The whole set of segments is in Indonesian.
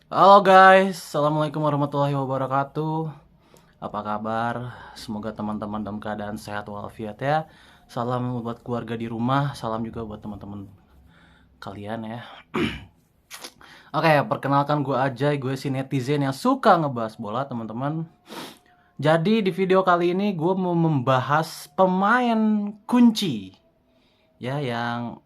Halo guys, Assalamualaikum warahmatullahi wabarakatuh. Apa kabar? Semoga teman-teman dalam keadaan sehat walafiat ya. Salam buat keluarga di rumah, salam juga buat teman-teman kalian ya. Oke, perkenalkan gue Ajay, gue si netizen yang suka ngebahas bola teman-teman. Jadi di video kali ini gue mau membahas pemain kunci ya yang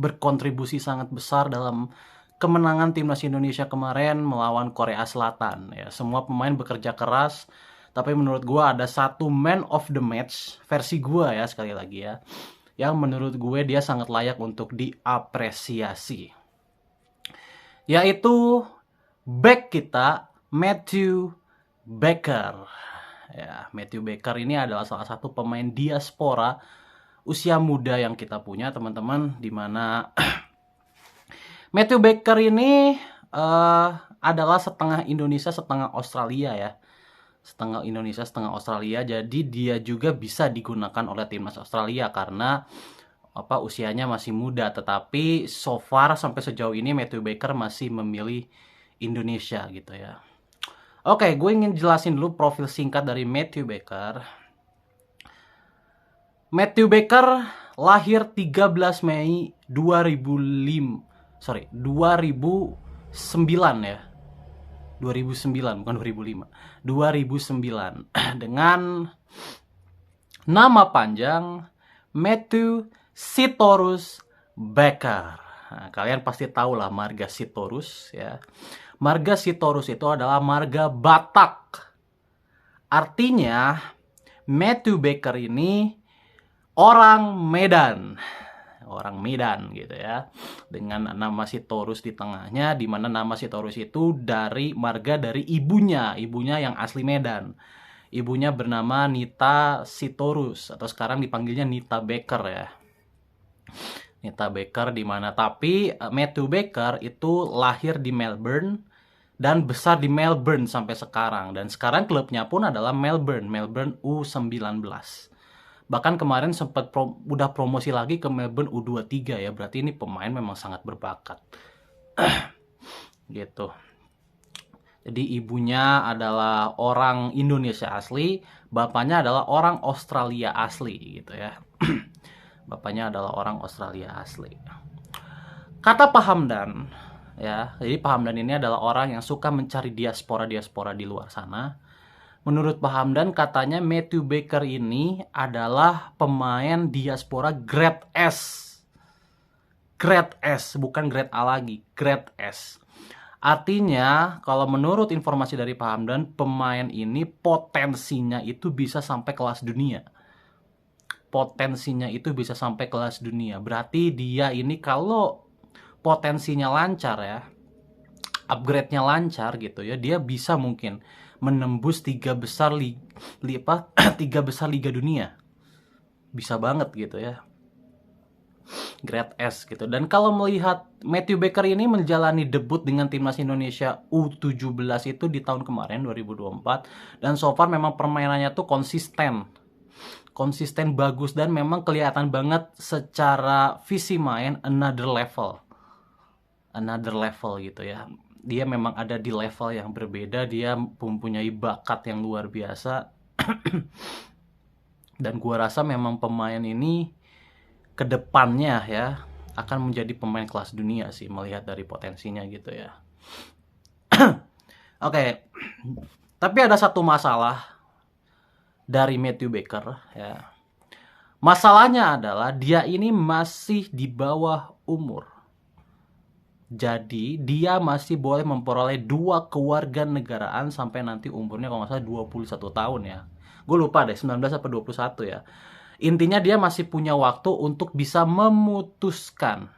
berkontribusi sangat besar dalam kemenangan timnas Indonesia kemarin melawan Korea Selatan ya. Semua pemain bekerja keras, tapi menurut gue ada satu man of the match versi gue ya, sekali lagi ya, yang menurut gue dia sangat layak untuk diapresiasi, yaitu back kita Matthew Baker. Ya, Matthew Baker ini adalah salah satu pemain diaspora usia muda yang kita punya teman-teman, dimana Matthew Baker ini adalah setengah Indonesia setengah Australia ya, setengah Indonesia setengah Australia. Jadi dia juga bisa digunakan oleh timnas Australia karena usianya masih muda, tetapi so far sampai sejauh ini Matthew Baker masih memilih Indonesia gitu ya. Oke, gue ingin jelasin dulu profil singkat dari Matthew Baker. Matthew Baker lahir 13 Mei 2009 ya. 2009 bukan 2005. 2009 dengan nama panjang Matthew Sitorus Baker. Nah, kalian pasti tahu lah marga Sitorus ya. Marga Sitorus itu adalah marga Batak. Artinya Matthew Baker ini orang Medan gitu ya, dengan nama Sitorus di tengahnya, di mana nama Sitorus itu dari marga dari ibunya yang asli Medan. Ibunya bernama Nita Sitorus atau sekarang dipanggilnya Nita Baker ya. Nita Baker di mana, tapi Matthew Baker itu lahir di Melbourne dan besar di Melbourne sampai sekarang, dan sekarang klubnya pun adalah Melbourne U19. Bahkan kemarin sempat udah promosi lagi ke Melbourne U23 ya. Berarti ini pemain memang sangat berbakat. Gitu. Jadi ibunya adalah orang Indonesia asli, bapaknya adalah orang Australia asli gitu ya. Bapaknya adalah orang Australia asli. Kata Pak Hamdan ya. Jadi Pak Hamdan ini adalah orang yang suka mencari diaspora di luar sana. Menurut Pak Hamdan, katanya Matthew Baker ini adalah pemain diaspora grade S. Grade S, bukan grade A lagi, grade S. Artinya, kalau menurut informasi dari Pak Hamdan, pemain ini potensinya itu bisa sampai kelas dunia. Potensinya itu bisa sampai kelas dunia. Berarti dia ini kalau potensinya lancar ya, upgrade-nya lancar gitu ya, dia bisa mungkin menembus tiga besar Liga Dunia. Bisa banget gitu ya. Grade S gitu. Dan kalau melihat Matthew Baker ini menjalani debut dengan timnas Indonesia U17 itu di tahun kemarin 2024, dan so far memang permainannya tuh konsisten bagus, dan memang kelihatan banget secara visi main another level gitu ya. Dia memang ada di level yang berbeda, dia mempunyai bakat yang luar biasa. Dan gua rasa memang pemain ini kedepannya ya akan menjadi pemain kelas dunia sih, melihat dari potensinya gitu ya. Oke. Tapi ada satu masalah dari Matthew Baker ya. Masalahnya adalah dia ini masih di bawah umur. Jadi dia masih boleh memperoleh 2 kewarganegaraan sampai nanti umurnya kalau nggak salah 21 tahun ya. Gue lupa deh 19 atau 21 ya. Intinya dia masih punya waktu untuk bisa memutuskan.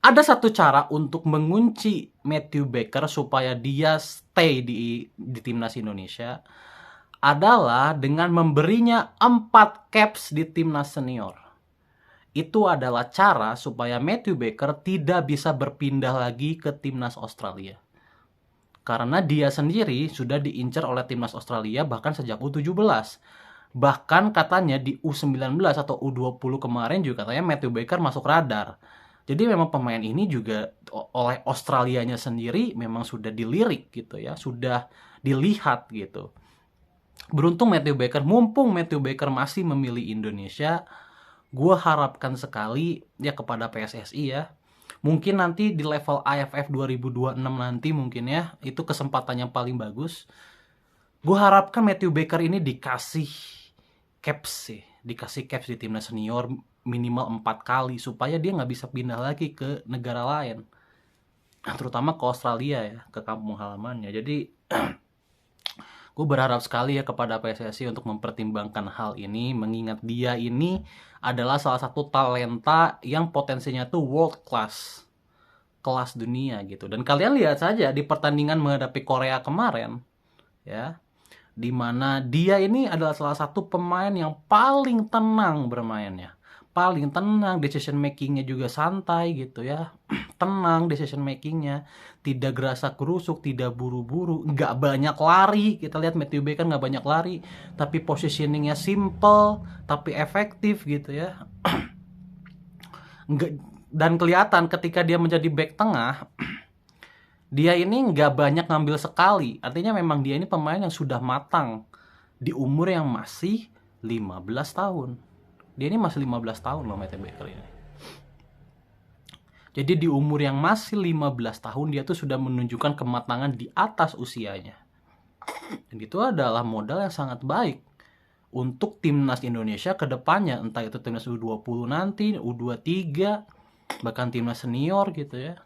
Ada satu cara untuk mengunci Matthew Baker supaya dia stay di timnas Indonesia, adalah dengan memberinya 4 caps di timnas senior. Itu adalah cara supaya Matthew Baker tidak bisa berpindah lagi ke timnas Australia. Karena dia sendiri sudah diincar oleh timnas Australia bahkan sejak U17. Bahkan katanya di U19 atau U20 kemarin juga katanya Matthew Baker masuk radar. Jadi memang pemain ini juga oleh Australianya sendiri memang sudah dilirik gitu ya, sudah dilihat gitu. Beruntung mumpung Matthew Baker masih memilih Indonesia, gue harapkan sekali ya kepada PSSI ya, mungkin nanti di level AFF 2026 nanti mungkin ya, itu kesempatan yang paling bagus. Gue harapkan Matthew Baker ini dikasih caps di timnas senior minimal 4 kali supaya dia nggak bisa pindah lagi ke negara lain, terutama ke Australia ya, ke kampung halamannya. Jadi gue berharap sekali ya kepada PSSI untuk mempertimbangkan hal ini, mengingat dia ini adalah salah satu talenta yang potensinya tuh world class, kelas dunia gitu. Dan kalian lihat saja di pertandingan menghadapi Korea kemarin ya, dimana dia ini adalah salah satu pemain yang paling tenang bermainnya, paling tenang, decision makingnya juga santai gitu ya. Tenang decision makingnya, tidak gerasa gerusuk, tidak buru-buru, nggak banyak lari. Kita lihat Matthew Baker nggak banyak lari, tapi positioningnya simple tapi efektif gitu ya. Dan kelihatan ketika dia menjadi back tengah, dia ini nggak banyak ngambil sekali. Artinya memang dia ini pemain yang sudah matang di umur yang masih 15 tahun. Dia ini masih 15 tahun loh Matthew Baker ini. Jadi di umur yang masih 15 tahun dia tuh sudah menunjukkan kematangan di atas usianya. Dan itu adalah modal yang sangat baik untuk timnas Indonesia ke depannya, entah itu timnas U20 nanti, U23, bahkan timnas senior gitu ya.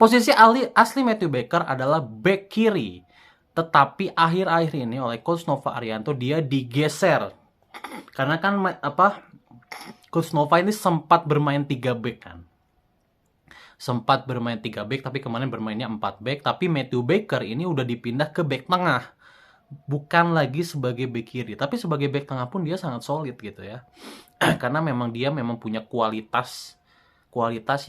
Posisi asli Matthew Baker adalah back kiri, tetapi akhir-akhir ini oleh Coach Nova Arianto dia digeser. Karena kan Coach Nova ini sempat bermain 3 back kan. Sempat bermain 3 back, tapi kemarin bermainnya 4 back. Tapi Matthew Baker ini udah dipindah ke back tengah. Bukan lagi sebagai back kiri, tapi sebagai back tengah pun dia sangat solid gitu ya. Karena memang dia punya kualitas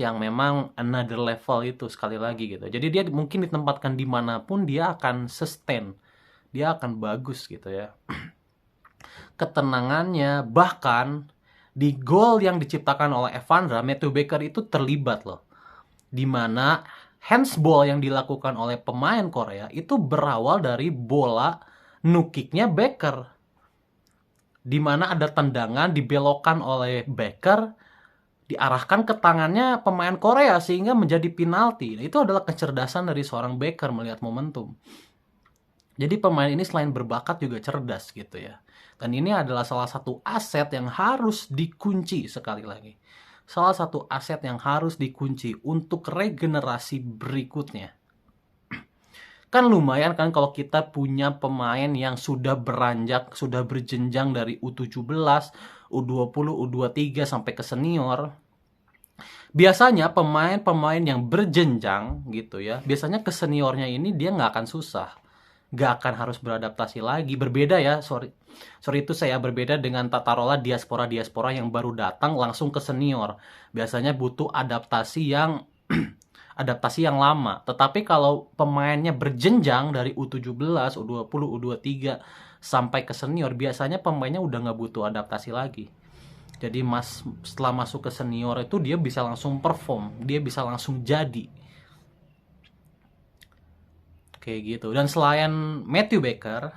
yang memang another level itu sekali lagi gitu. Jadi dia mungkin ditempatkan dimanapun dia akan sustain. Dia akan bagus gitu ya. Ketenangannya, bahkan di gol yang diciptakan oleh Evandra, Matthew Baker itu terlibat loh. Dimana handsball yang dilakukan oleh pemain Korea itu berawal dari bola nukiknya Baker. Dimana ada tendangan dibelokkan oleh Baker, diarahkan ke tangannya pemain Korea sehingga menjadi penalti. Nah, itu adalah kecerdasan dari seorang Baker melihat momentum. Jadi pemain ini selain berbakat juga cerdas gitu ya. Dan ini adalah salah satu aset yang harus dikunci sekali lagi. Salah satu aset yang harus dikunci untuk regenerasi berikutnya. Kan lumayan kan kalau kita punya pemain yang sudah beranjak, sudah berjenjang dari U17, U20, U23 sampai ke senior. Biasanya pemain-pemain yang berjenjang gitu ya, biasanya ke seniornya ini dia nggak akan susah. Nggak akan harus beradaptasi lagi. Berbeda ya, sorry itu saya berbeda dengan tatarola diaspora yang baru datang langsung ke senior. Biasanya butuh adaptasi yang lama. Tetapi kalau pemainnya berjenjang dari U17, U20, U23 sampai ke senior, biasanya pemainnya udah nggak butuh adaptasi lagi. Jadi setelah masuk ke senior itu dia bisa langsung perform, dia bisa langsung jadi. Kayak gitu. Dan selain Matthew Baker,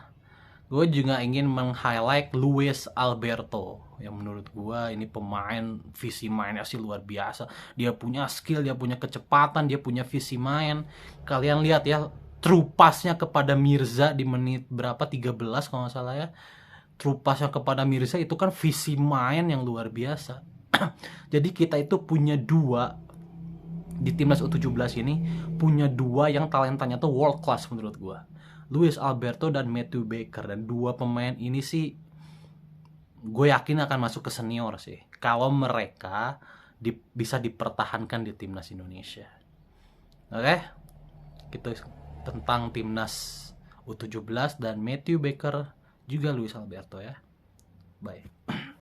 gue juga ingin meng-highlight Luis Alberto, yang menurut gue ini pemain visi mainnya sih luar biasa. Dia punya skill, dia punya kecepatan, dia punya visi main. Kalian lihat ya, true pass-nya kepada Mirza di menit berapa, 13 kalau nggak salah ya. True pass-nya kepada Mirza itu kan visi main yang luar biasa. Jadi kita itu punya dua di timnas U17 ini, punya dua yang talentanya tuh world class menurut gue, Luis Alberto dan Matthew Baker. Dan dua pemain ini sih gue yakin akan masuk ke senior sih kalau mereka bisa dipertahankan di timnas Indonesia. Oke? Gitu tentang timnas U17 dan Matthew Baker juga Luis Alberto ya. Bye.